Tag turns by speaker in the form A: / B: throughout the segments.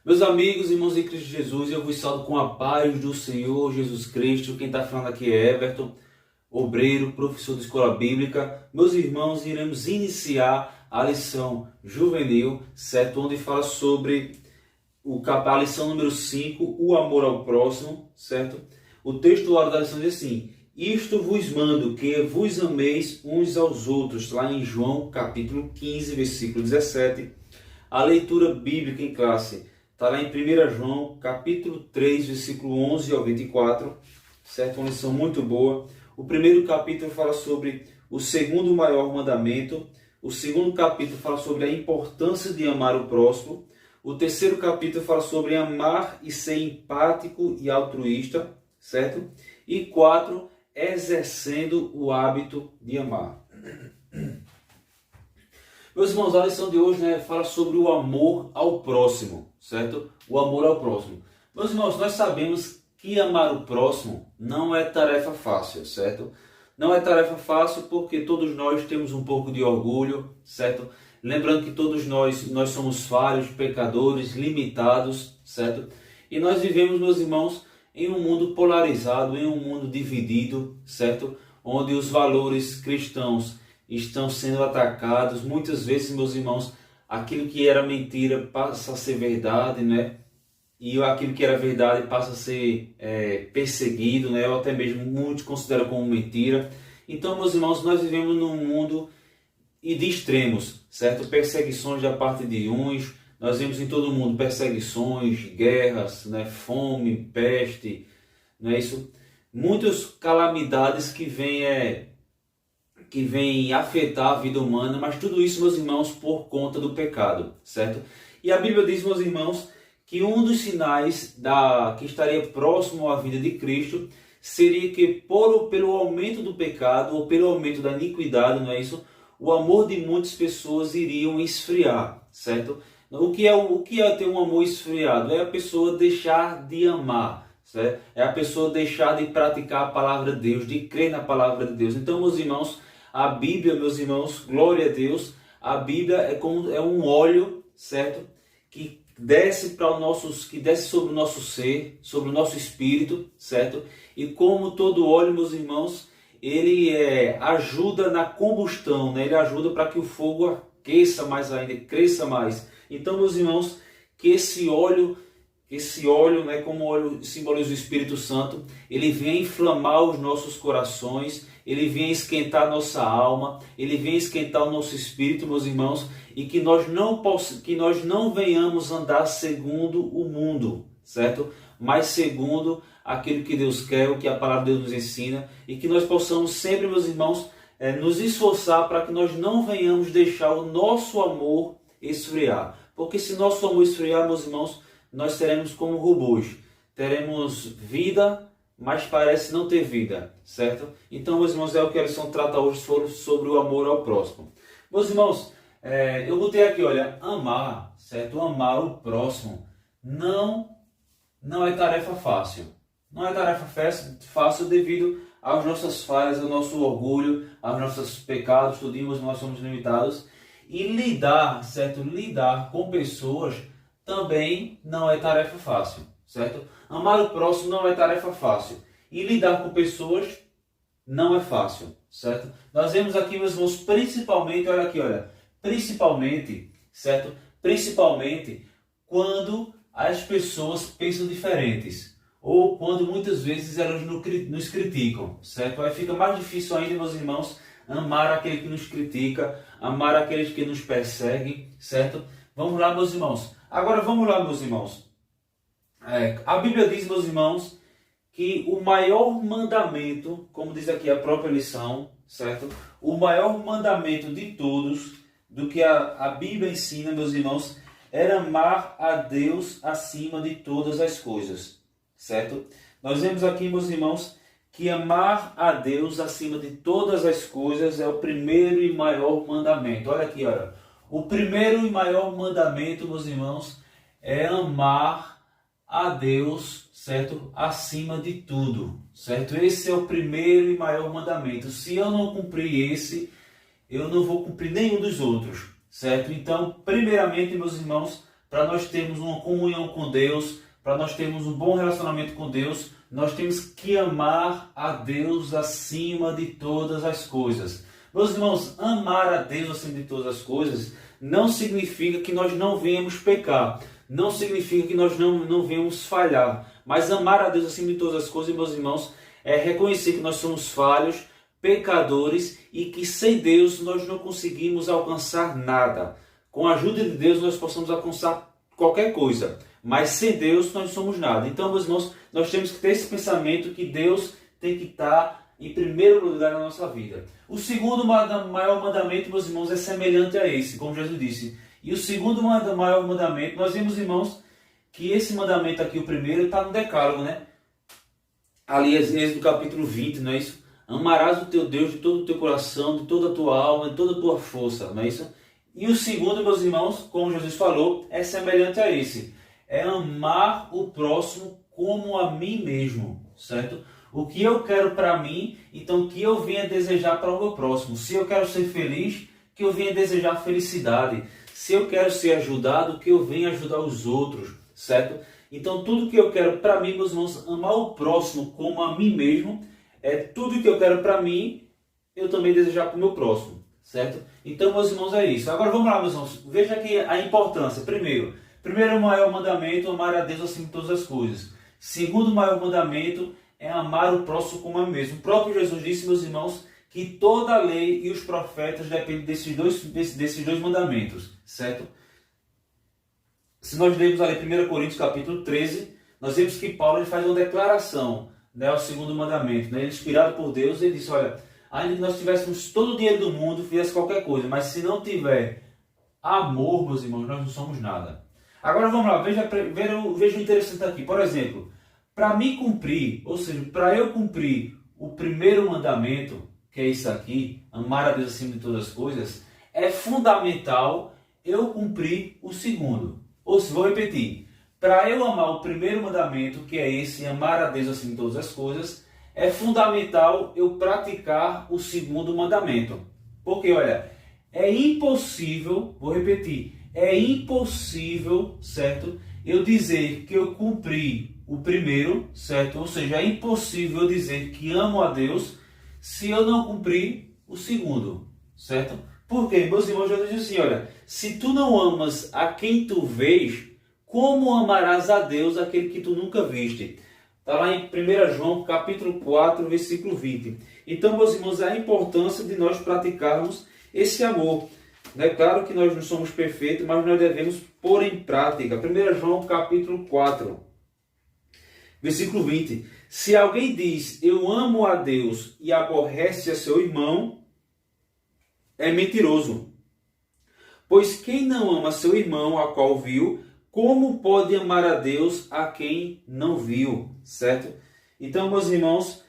A: Meus amigos, irmãos em Cristo Jesus, eu vos saúdo com a paz do Senhor Jesus Cristo. Quem está falando aqui é Everton, obreiro, professor de escola bíblica. Meus irmãos, iremos iniciar a lição juvenil, certo? Onde fala sobre a lição número 5, o amor ao próximo, certo? O texto da lição diz assim: isto vos mando, que vos ameis uns aos outros. Lá em João capítulo 15, versículo 17. A leitura bíblica em classe está lá em 1 João, capítulo 3, versículo 11 ao 24, certo? Uma lição muito boa. O primeiro capítulo fala sobre o segundo maior mandamento. O segundo capítulo fala sobre a importância de amar o próximo. O terceiro capítulo fala sobre amar e ser empático e altruísta, certo? E 4, exercendo o hábito de amar. Meus irmãos, a lição de hoje fala sobre o amor ao próximo, certo? O amor ao próximo. Meus irmãos, nós sabemos que amar o próximo não é tarefa fácil, certo? Não é tarefa fácil porque todos nós temos um pouco de orgulho, certo? Lembrando que todos nós somos falhos, pecadores, limitados, certo? E nós vivemos, meus irmãos, em um mundo polarizado, em um mundo dividido, certo? Onde os valores cristãos estão sendo atacados. Muitas vezes, meus irmãos, aquilo que era mentira passa a ser verdade, né? E aquilo que era verdade passa a ser perseguido, né? Ou até mesmo muitos consideram como mentira. Então, meus irmãos, nós vivemos num mundo de extremos, certo? Perseguições da parte de uns. Nós vemos em todo o mundo perseguições, guerras, né? Fome, peste, não é isso? Muitas calamidades que vem afetar a vida humana, mas tudo isso, meus irmãos, por conta do pecado, certo? E a Bíblia diz, meus irmãos, que um dos sinais que estaria próximo à vida de Cristo seria que pelo aumento do pecado ou pelo aumento da iniquidade, não é isso? O amor de muitas pessoas iriam esfriar, certo? O que é ter um amor esfriado? É a pessoa deixar de amar, certo? É a pessoa deixar de praticar a palavra de Deus, de crer na palavra de Deus. Então, meus irmãos, a Bíblia, meus irmãos, glória a Deus, a Bíblia é um óleo, certo? Que desce sobre o nosso ser, sobre o nosso espírito, certo? E como todo óleo, meus irmãos, ele ajuda na combustão, né? Ele ajuda para que o fogo aqueça mais ainda, cresça mais. Então, meus irmãos, que esse óleo, né, como o óleo simboliza o Espírito Santo, ele vem inflamar os nossos corações, ele vem esquentar a nossa alma, ele vem esquentar o nosso espírito, meus irmãos, e que nós não venhamos andar segundo o mundo, certo? Mas segundo aquilo que Deus quer, o que a palavra de Deus nos ensina, e que nós possamos sempre, meus irmãos, nos esforçar para que nós não venhamos deixar o nosso amor esfriar. Porque se nosso amor esfriar, meus irmãos, nós seremos como robôs. Teremos vida, mas parece não ter vida, certo? Então, meus irmãos, é o que a lição trata hoje sobre o amor ao próximo. Meus irmãos, eu botei aqui, olha, amar, certo? Amar o próximo não é tarefa fácil. Não é tarefa fácil devido às nossas falhas, ao nosso orgulho, aos nossos pecados, tudinho, nós somos limitados. E lidar, certo? Lidar com pessoas também não é tarefa fácil, certo? Amar o próximo não é tarefa fácil. E lidar com pessoas não é fácil, certo? Nós vemos aqui, meus irmãos, principalmente, olha aqui, olha. Principalmente, certo? Principalmente quando as pessoas pensam diferentes. Ou quando muitas vezes elas nos criticam, certo? Aí fica mais difícil ainda, meus irmãos, amar aquele que nos critica, amar aqueles que nos perseguem, certo? Vamos lá, meus irmãos. Agora vamos lá, meus irmãos. A Bíblia diz, meus irmãos, que o maior mandamento, como diz aqui a própria lição, certo? O maior mandamento de todos, do que a Bíblia ensina, meus irmãos, era amar a Deus acima de todas as coisas, certo? Nós vemos aqui, meus irmãos, que amar a Deus acima de todas as coisas é o primeiro e maior mandamento. Olha aqui, olha. O primeiro e maior mandamento, meus irmãos, é amar a Deus, certo? Acima de tudo, certo? Esse é o primeiro e maior mandamento. Se eu não cumprir esse, eu não vou cumprir nenhum dos outros, certo? Então, primeiramente, meus irmãos, para nós termos uma comunhão com Deus, para nós termos um bom relacionamento com Deus, nós temos que amar a Deus acima de todas as coisas. Meus irmãos, amar a Deus acima de todas as coisas não significa que nós não venhamos pecar, não significa que nós não venhamos falhar, mas amar a Deus acima de todas as coisas, meus irmãos, é reconhecer que nós somos falhos, pecadores e que sem Deus nós não conseguimos alcançar nada. Com a ajuda de Deus nós possamos alcançar qualquer coisa, mas sem Deus nós não somos nada. Então, meus irmãos, nós temos que ter esse pensamento que Deus tem que estar em primeiro lugar na nossa vida. O segundo maior mandamento, meus irmãos, é semelhante a esse, como Jesus disse. E o segundo maior mandamento, nós vimos, irmãos, que esse mandamento aqui, o primeiro, está no decálogo, né? Ali, Êxodo capítulo 20, não é isso? Amarás o teu Deus de todo o teu coração, de toda a tua alma, de toda a tua força, não é isso? E o segundo, meus irmãos, como Jesus falou, é semelhante a esse. É amar o próximo como a mim mesmo, certo? O que eu quero para mim, então que eu venha desejar para o meu próximo. Se eu quero ser feliz, que eu venha desejar felicidade. Se eu quero ser ajudado, que eu venha ajudar os outros, certo? Então tudo que eu quero para mim, meus irmãos, amar o próximo como a mim mesmo, é tudo que eu quero para mim, eu também desejar para o meu próximo, certo? Então, meus irmãos, é isso. Agora vamos lá, meus irmãos, veja aqui a importância. Primeiro maior mandamento, amar a Deus acima de todas as coisas. Segundo maior mandamento é amar o próximo como a mim mesmo. O próprio Jesus disse, meus irmãos, que toda a lei e os profetas dependem desses dois mandamentos, certo? Se nós lermos ali 1 Coríntios capítulo 13, nós vemos que Paulo ele faz uma declaração, né, ao segundo mandamento, né? Ele, inspirado por Deus, ele disse, olha, ainda que nós tivéssemos todo o dinheiro do mundo, fizesse qualquer coisa, mas se não tiver amor, meus irmãos, nós não somos nada. Agora vamos lá, veja o interessante aqui. Por exemplo, para me cumprir, ou seja, para eu cumprir o primeiro mandamento, que é isso aqui, amar a Deus acima de todas as coisas, é fundamental eu cumprir o segundo. Ou seja, vou repetir, para eu amar o primeiro mandamento, que é esse, amar a Deus acima de todas as coisas, é fundamental eu praticar o segundo mandamento. Porque, olha, é impossível, vou repetir, é impossível, certo, eu dizer que eu cumpri o primeiro, certo? Ou seja, é impossível eu dizer que amo a Deus se eu não cumprir o segundo, certo? Porque, meus irmãos, Jesus disse assim, olha, se tu não amas a quem tu vês, como amarás a Deus aquele que tu nunca viste? Está lá em 1 João capítulo 4, versículo 20. Então, meus irmãos, a importância de nós praticarmos esse amor. É claro que nós não somos perfeitos, mas nós devemos pôr em prática. 1 João capítulo 4, versículo 20. Se alguém diz, eu amo a Deus e aborrece a seu irmão, é mentiroso. Pois quem não ama seu irmão, a qual viu, como pode amar a Deus a quem não viu? Certo? Então, meus irmãos,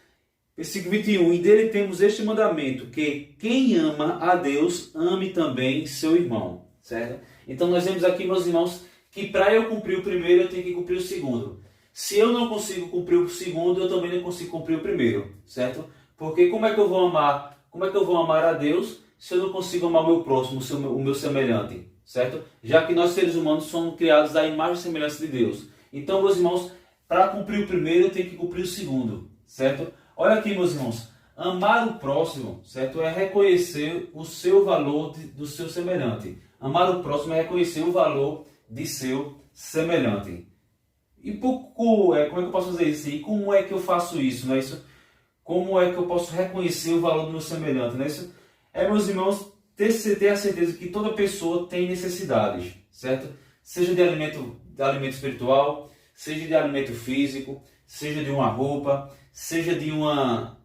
A: versículo 21, e dele temos este mandamento, que quem ama a Deus, ame também seu irmão, certo? Então nós vemos aqui, meus irmãos, que para eu cumprir o primeiro, eu tenho que cumprir o segundo. Se eu não consigo cumprir o segundo, eu também não consigo cumprir o primeiro, certo? Porque como é que eu vou amar a Deus, se eu não consigo amar o meu próximo, o meu semelhante, certo? Já que nós seres humanos somos criados à imagem e semelhança de Deus. Então, meus irmãos, para cumprir o primeiro, eu tenho que cumprir o segundo, certo? Olha aqui, meus irmãos, amar o próximo, certo? É reconhecer o seu valor do seu semelhante. Amar o próximo é reconhecer o valor de seu semelhante. E como é que eu posso fazer isso? E como é que eu faço isso? Não é isso? Como é que eu posso reconhecer o valor do meu semelhante? Não é isso? Meus irmãos, ter a certeza que toda pessoa tem necessidades, certo? Seja de alimento espiritual, seja de alimento físico, seja de uma roupa, seja de uma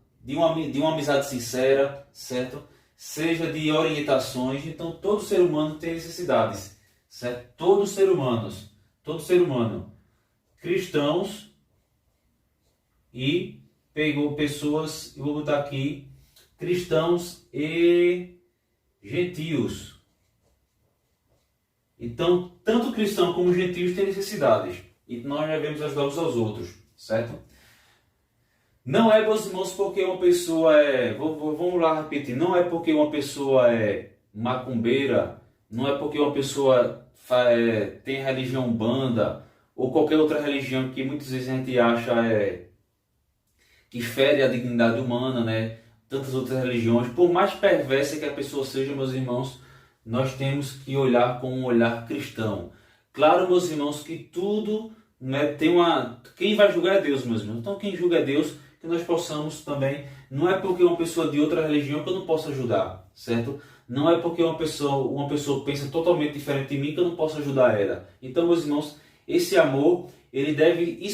A: amizade sincera, certo? Seja de orientações. Então, todo ser humano tem necessidades, certo? Todo ser humano, cristãos e pegou pessoas, eu vou botar aqui, cristãos e gentios. Então, tanto cristão como gentios têm necessidades. E nós devemos ajudar uns aos outros, certo? Não é, meus irmãos, porque uma pessoa vamos lá repetir. Não é porque uma pessoa é macumbeira, não é porque uma pessoa tem a religião Umbanda, ou qualquer outra religião que muitas vezes a gente acha que fere a dignidade humana, né? Tantas outras religiões, por mais perversa que a pessoa seja, meus irmãos, nós temos que olhar com um olhar cristão. Claro, meus irmãos, que tudo, né, quem vai julgar é Deus, meus irmãos. Então quem julga é Deus, que nós possamos também, não é porque uma pessoa de outra religião que eu não posso ajudar, certo? Não é porque uma pessoa pensa totalmente diferente de mim que eu não posso ajudar ela. Então, meus irmãos, esse amor, ele deve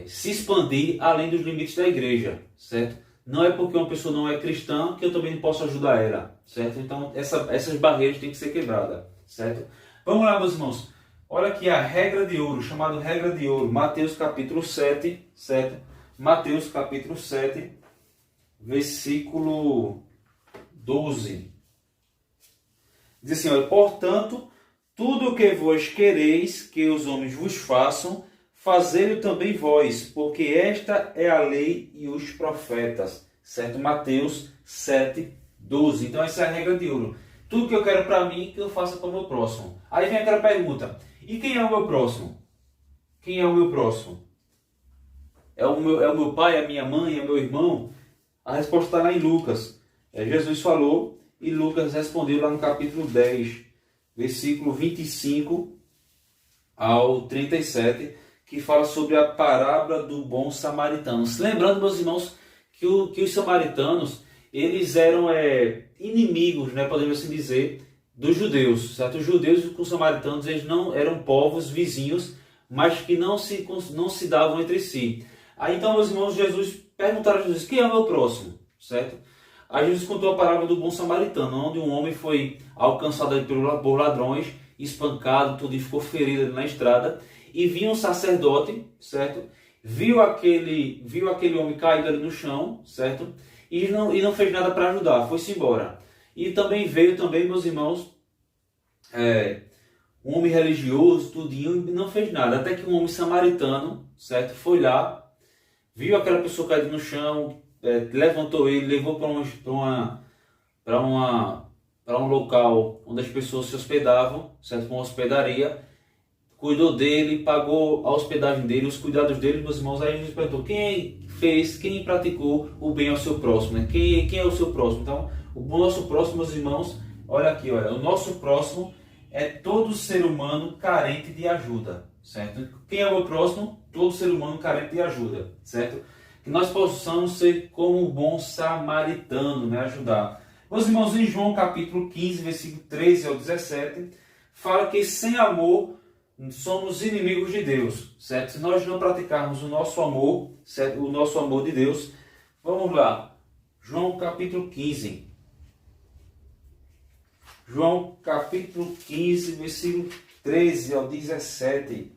A: se expandir além dos limites da igreja, certo? Não é porque uma pessoa não é cristã que eu também não posso ajudar ela, certo? Então essas barreiras têm que ser quebradas, certo? Vamos lá, meus irmãos. Olha aqui a regra de ouro, chamada regra de ouro, Mateus capítulo 7, certo? Mateus capítulo 7, versículo 12. Diz assim, olha, portanto, tudo o que vós quereis que os homens vos façam, fazei-o também vós, porque esta é a lei e os profetas. Certo? Mateus 7, 12. Então essa é a regra de ouro. Tudo que eu quero para mim, que eu faça para o meu próximo. Aí vem aquela pergunta, e quem é o meu próximo? Quem é o meu próximo? É o meu pai, a minha mãe, é o meu irmão? A resposta está lá em Lucas. Jesus falou e Lucas respondeu lá no capítulo 10, versículo 25 ao 37, que fala sobre a parábola do bom samaritano. Lembrando, meus irmãos, que os samaritanos, eles eram inimigos, né, podemos assim dizer, dos judeus. Certo? Os judeus com os samaritanos, eles não eram povos vizinhos, mas que não se davam entre si. Aí então, meus irmãos, perguntaram a Jesus, quem é o meu próximo? Certo? Aí Jesus contou a parábola do bom samaritano, onde um homem foi alcançado por ladrões, espancado, tudo, e ficou ferido ali na estrada. E vinha um sacerdote, certo? Viu aquele homem caído ali no chão, certo? E não fez nada para ajudar, foi-se embora. E também veio, meus irmãos, um homem religioso, tudinho, e não fez nada. Até que um homem samaritano, certo? Foi lá, viu aquela pessoa caída no chão, levantou ele, levou para um local onde as pessoas se hospedavam, certo? Uma hospedaria, cuidou dele, pagou a hospedagem dele, os cuidados dele, meus irmãos. Aí Jesus perguntou, quem praticou o bem ao seu próximo, né? Quem é o seu próximo? Então, o nosso próximo, meus irmãos, olha aqui, olha, o nosso próximo é todo ser humano carente de ajuda, certo? Quem é o meu próximo? Todo ser humano carente de ajuda, certo? Que nós possamos ser como um bom samaritano, né? Ajudar. Meus irmãos, em João capítulo 15, versículo 13 ao 17, fala que sem amor somos inimigos de Deus, certo? Se nós não praticarmos o nosso amor, certo? O nosso amor de Deus, vamos lá. João capítulo 15. João capítulo 15, versículo 13 ao 17.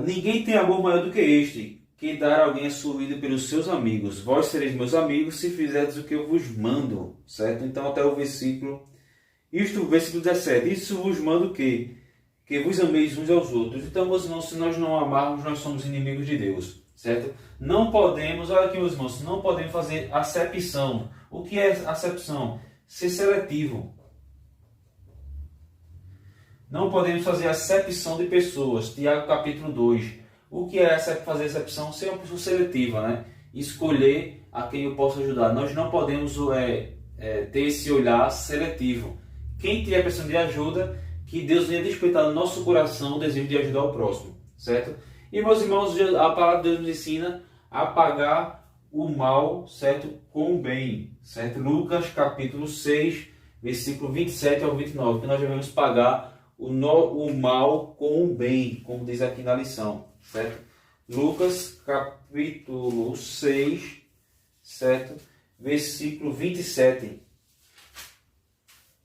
A: Ninguém tem amor maior do que este, que dar a alguém a sua vida pelos seus amigos. Vós sereis meus amigos se fizerdes o que eu vos mando, certo? Então até o versículo 17. Isso vos mando que vos ameis uns aos outros. Então, meus irmãos, se nós não amarmos, nós somos inimigos de Deus, certo? Não podemos, olha aqui, meus irmãos, não podemos fazer acepção. O que é acepção? Ser seletivo. Não podemos fazer acepção de pessoas. Tiago capítulo 2. O que é fazer acepção? Ser uma pessoa seletiva, né? Escolher a quem eu posso ajudar. Nós não podemos ter esse olhar seletivo. Quem tiver precisando de ajuda, que Deus venha despertar no nosso coração o desejo de ajudar o próximo, certo? E, meus irmãos, a palavra de Deus nos ensina a pagar o mal, certo? Com o bem, certo? Lucas capítulo 6, versículo 27 ao 29, que nós devemos pagar o mal com o bem, como diz aqui na lição, certo? Lucas capítulo 6, certo? Versículo 27,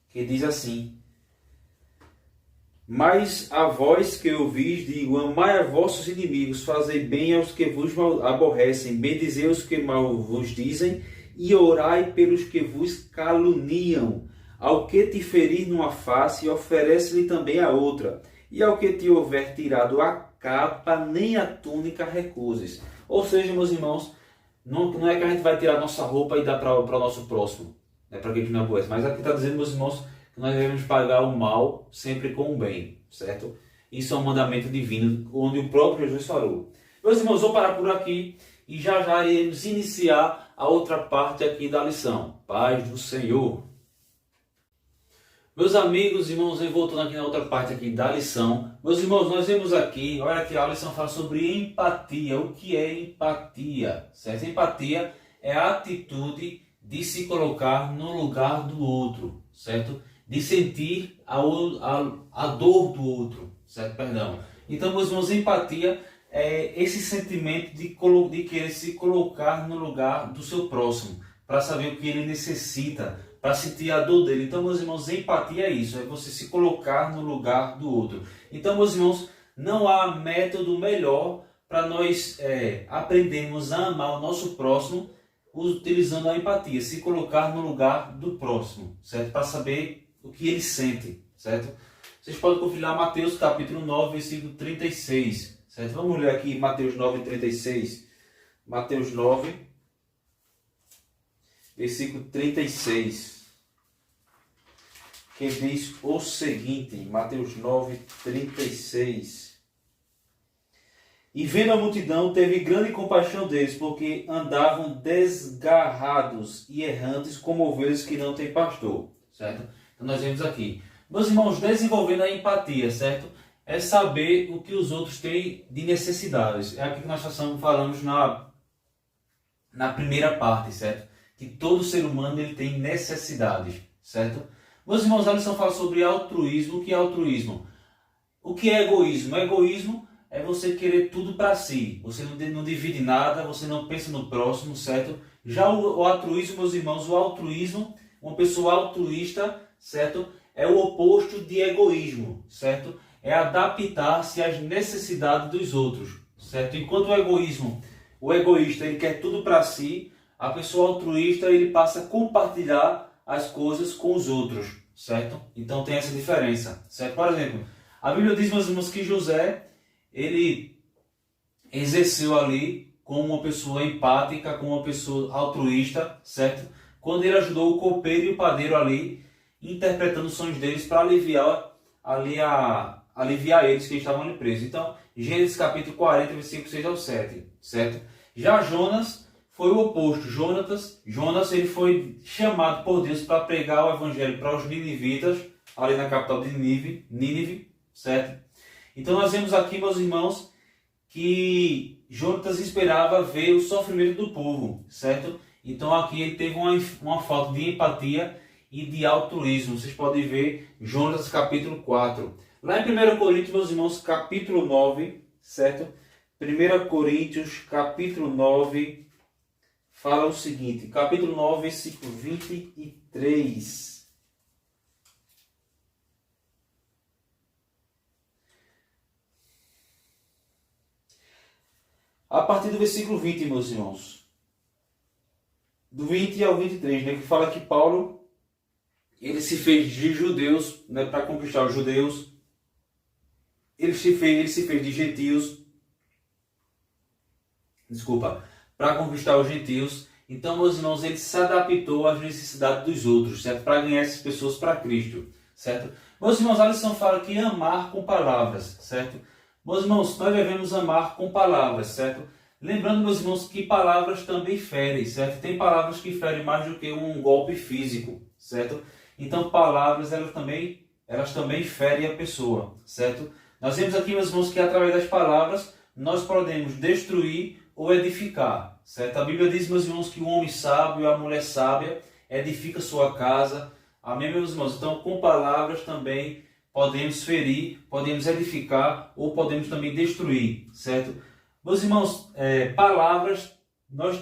A: que diz assim: mas a vós que ouvis, digo, amai a vossos inimigos, fazei bem aos que vos aborrecem, bendizei os que mal vos dizem, e orai pelos que vos caluniam. Ao que te ferir numa face, oferece-lhe também a outra, e ao que te houver tirado a capa, nem a túnica recuses. Ou seja, meus irmãos, não é que a gente vai tirar nossa roupa e dar para o nosso próximo. Não é para aquele que não aborrece. Mas aqui está dizendo, meus irmãos, que nós devemos pagar o mal sempre com o bem, certo? Isso é um mandamento divino, onde o próprio Jesus falou. Meus irmãos, vou parar por aqui e já já iremos iniciar a outra parte aqui da lição. Paz do Senhor. Meus amigos, irmãos, voltando aqui na outra parte aqui da lição. Meus irmãos, nós vemos aqui, olha aqui, a lição fala sobre empatia. O que é empatia? Certo? Empatia é a atitude de se colocar no lugar do outro, certo? De sentir a dor do outro, certo? Perdão. Então, meus irmãos, empatia é esse sentimento de querer se colocar no lugar do seu próximo, para saber o que ele necessita, para sentir a dor dele. Então, meus irmãos, empatia é isso, é você se colocar no lugar do outro. Então, meus irmãos, não há método melhor para nós aprendermos a amar o nosso próximo utilizando a empatia, se colocar no lugar do próximo, certo? Para saber o que ele sente, certo? Vocês podem conferir Mateus capítulo 9, versículo 36, certo? Vamos ler aqui Mateus 9, 36. Mateus 9, versículo 36, que diz o seguinte, Mateus 9, 36. E vendo a multidão, teve grande compaixão deles, porque andavam desgarrados e errantes como ovelhas que não têm pastor, certo? Então nós vemos aqui, meus irmãos, desenvolvendo a empatia, certo? É saber o que os outros têm de necessidades. É aqui que nós falamos na primeira parte, certo? Que todo ser humano ele tem necessidades, certo? Meus irmãos, a lição fala sobre altruísmo. O que é altruísmo? O que é egoísmo? Egoísmo é você querer tudo para si. Você não divide nada, você não pensa no próximo, certo? Já o altruísmo, meus irmãos, o altruísmo, uma pessoa altruísta, certo? É o oposto de egoísmo, certo? É adaptar-se às necessidades dos outros, certo? Enquanto o egoísta, ele quer tudo para si, a pessoa altruísta, ele passa a compartilhar as coisas com os outros, certo? Então tem essa diferença, certo? Por exemplo, a Bíblia diz, meus irmãos, que José, ele exerceu ali como uma pessoa empática, como uma pessoa altruísta, certo? Quando ele ajudou o copeiro e o padeiro ali, interpretando os sonhos deles para aliviar eles que estavam ali presos. Então, Gênesis capítulo 40, versículo 6 ao 7, certo? Já Jonas foi o oposto. Jonas ele foi chamado por Deus para pregar o evangelho para os ninivitas, ali na capital de Nínive, certo? Então nós vemos aqui, meus irmãos, que Jonas esperava ver o sofrimento do povo, certo? Então aqui ele teve uma falta de empatia e de altruísmo. Vocês podem ver Jonas capítulo 4. Lá em 1 Coríntios, meus irmãos, capítulo 9, certo? 1 Coríntios, capítulo 9, fala o seguinte, capítulo 9, versículo 23. A partir do versículo 20, meus irmãos, do 20 ao 23, né, que fala que Paulo, ele se fez de judeus, né, para conquistar os judeus, ele se fez de gentios, para conquistar os gentios. Então, meus irmãos, ele se adaptou às necessidades dos outros, certo? Para ganhar essas pessoas para Cristo, certo? Meus irmãos, a lição fala que amar com palavras, certo? Meus irmãos, nós devemos amar com palavras, certo? Lembrando, meus irmãos, que palavras também ferem, certo? Tem palavras que ferem mais do que um golpe físico, certo? Então, palavras, elas também ferem a pessoa, certo? Nós vemos aqui, meus irmãos, que através das palavras nós podemos destruir ou edificar, certo? A Bíblia diz, meus irmãos, que o homem sábio e a mulher sábia edifica sua casa. Amém, meus irmãos? Então, com palavras também podemos ferir, podemos edificar ou podemos também destruir, certo? Meus irmãos, palavras, nós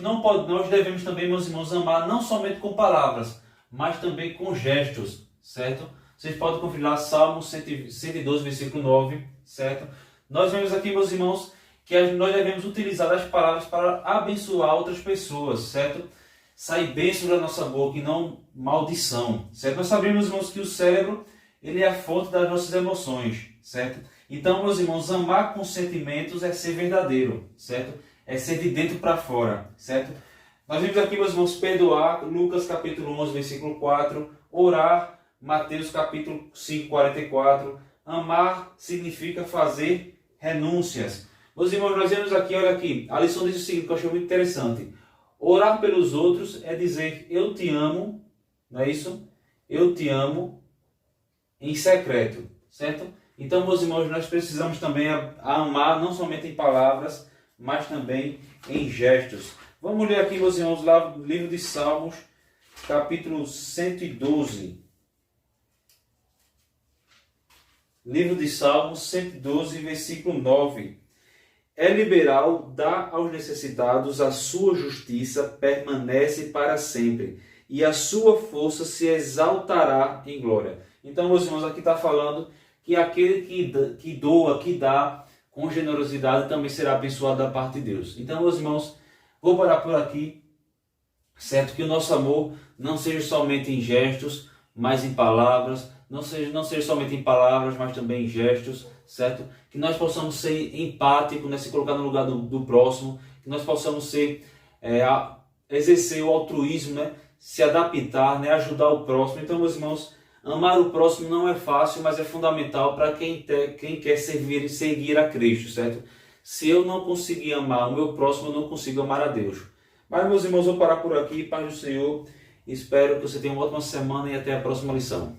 A: devemos também, meus irmãos, amar não somente com palavras, mas também com gestos, certo? Vocês podem conferir lá Salmo 112, versículo 9, certo? Nós vemos aqui, meus irmãos, que nós devemos utilizar as palavras para abençoar outras pessoas, certo? Sai bênção da nossa boca e não maldição, certo? Nós sabemos, irmãos, que o cérebro, ele é a fonte das nossas emoções, certo? Então, meus irmãos, amar com sentimentos é ser verdadeiro, certo? É ser de dentro para fora, certo? Nós vimos aqui, meus irmãos, perdoar, Lucas capítulo 11, versículo 4, orar, Mateus capítulo 5, 44, amar significa fazer renúncias. Meus irmãos, nós vemos aqui, olha aqui, a lição diz o seguinte, que eu achei muito interessante. Orar pelos outros é dizer, eu te amo, não é isso? Eu te amo em secreto, certo? Então, meus irmãos, nós precisamos também amar, não somente em palavras, mas também em gestos. Vamos ler aqui, meus irmãos, lá no livro de Salmos, capítulo 112. Livro de Salmos 112, versículo 9. É liberal, dá aos necessitados, a sua justiça permanece para sempre, e a sua força se exaltará em glória. Então, meus irmãos, aqui está falando que aquele que doa, que dá com generosidade, também será abençoado da parte de Deus. Então, meus irmãos, vou parar por aqui, certo? Que o nosso amor não seja somente em gestos, mas em palavras, não seja somente em palavras, mas também em gestos, certo? Que nós possamos ser empáticos, né? Se colocar no lugar do próximo, que nós possamos exercer o altruísmo, né? Se adaptar, né? Ajudar o próximo. Então, meus irmãos, amar o próximo não é fácil, mas é fundamental para quem quer seguir a Cristo, certo? Se eu não conseguir amar o meu próximo, eu não consigo amar a Deus. Mas, meus irmãos, vou parar por aqui. Paz do Senhor. Espero que você tenha uma ótima semana e até a próxima lição.